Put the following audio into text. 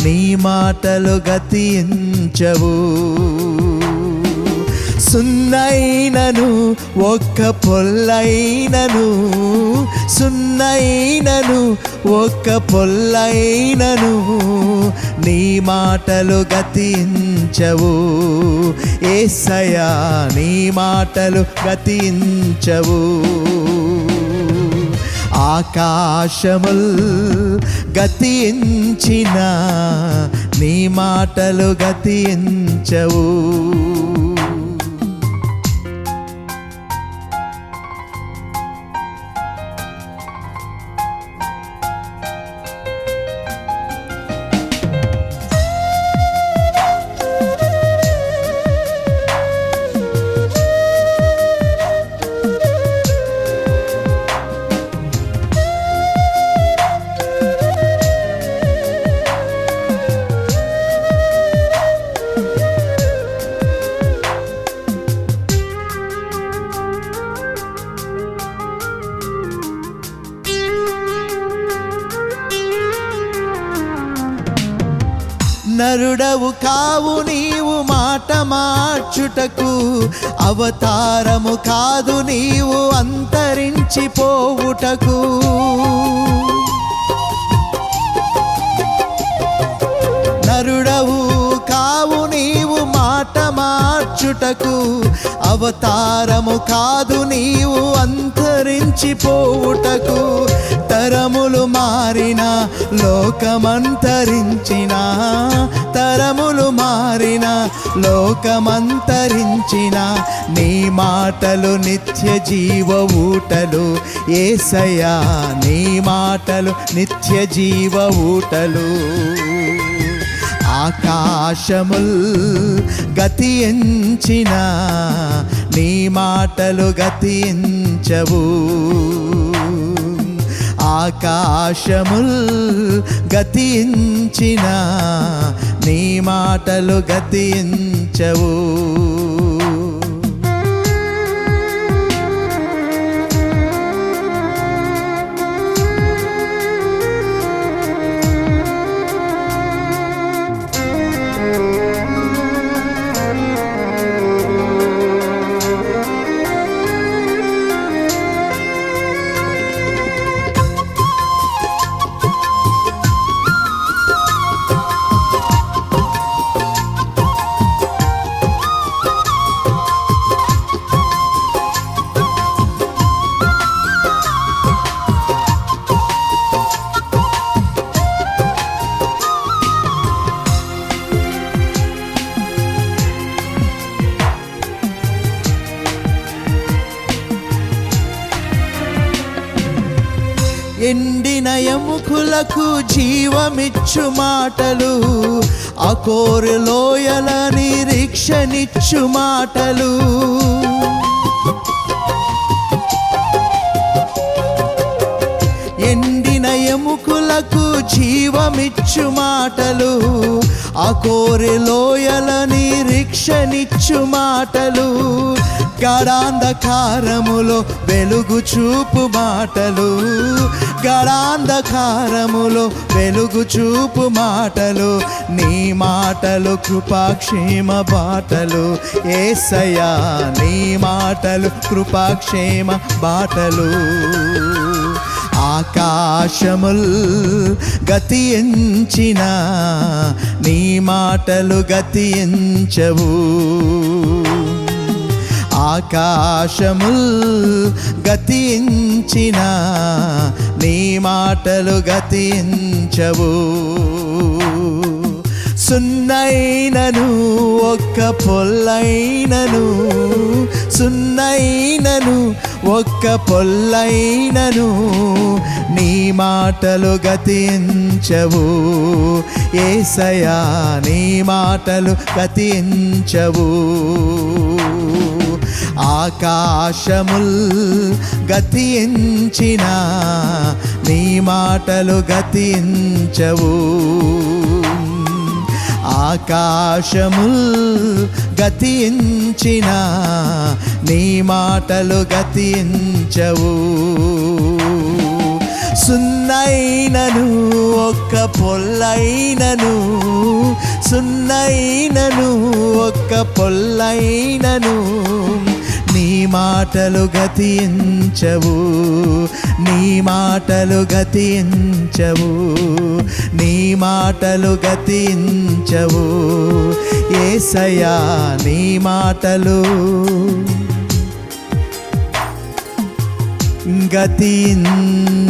నీ మాటలు గతించవు. సున్నైనను ఒక్క పొల్లైనను, సున్నైనను ఒక్క పొల్లైనను నీ మాటలు గతించవు. యేసయ్యా నీ మాటలు గతించవు. ఆకాశముల్ గతించిన నీ మాటలు గతించవు. నరుడవు కావు నీవు మాట మార్చుటకు, అవతారము కాదు నీవు అంతరించిపోవుటకు. నరుడవు కావు నీవు మాట మార్చుటకు, అవతారము కాదు నీవు అంతరించిపోవుటకు. తరములు మారిన లోకమంతరించిన, తరములు మారిన లోకమంతరించిన నీ మాటలు నిత్య జీవ ఊటలు. యేసయ్యా నీ మాటలు నిత్య జీవ ఊటలు. ఆకాశముల్ గతించిన నీ మాటలు గతించవు. ఆకాశముల్ గతించిన నీ మాటలు గతించవు. ఎండిన ఎముకలకు జీవమిచ్చు మాటలు, అకోరు లోయల నిరీక్షనిచ్చు మాటలు. ఎండిన ఎముకలకు జీవమిచ్చు మాటలు, అకోరు లోయల నిరీక్షనిచ్చు మాటలు. గాఢాంధకారములో వెలుగు చూపు మాటలు, గాఢాంధకారములో వెలుగు చూపు మాటలు. నీ మాటలు కృపాక్షేమ బాటలు. యేసయ్యా నీ మాటలు కృపాక్షేమ బాటలు. ఆకాశముల్ గతించిన నీ మాటలు గతించవు. ఆకాశముల్ గతించిన నీ మాటలు గతించవు. సున్నైనను ఒక్క పొల్లైనను, సున్నైనను ఒక్క పొల్లైనను నీ మాటలు గతించవు. యేసయ్యా నీ మాటలు గతించవు. ఆకాశముల్ గతించిన నీ మాటలు గతించవు. ఆకాశముల్ గతించిన నీ మాటలు గతించవు. సున్నైనను ఒక్క పొల్లైనను, సున్నైనను ఒక్క పొల్లైనను నీ మాటలు గతించవు, నీ మాటలు గతించవు, నీ మాటలు గతించవు యేసయ్యా, నీ మాటలు గతించవు.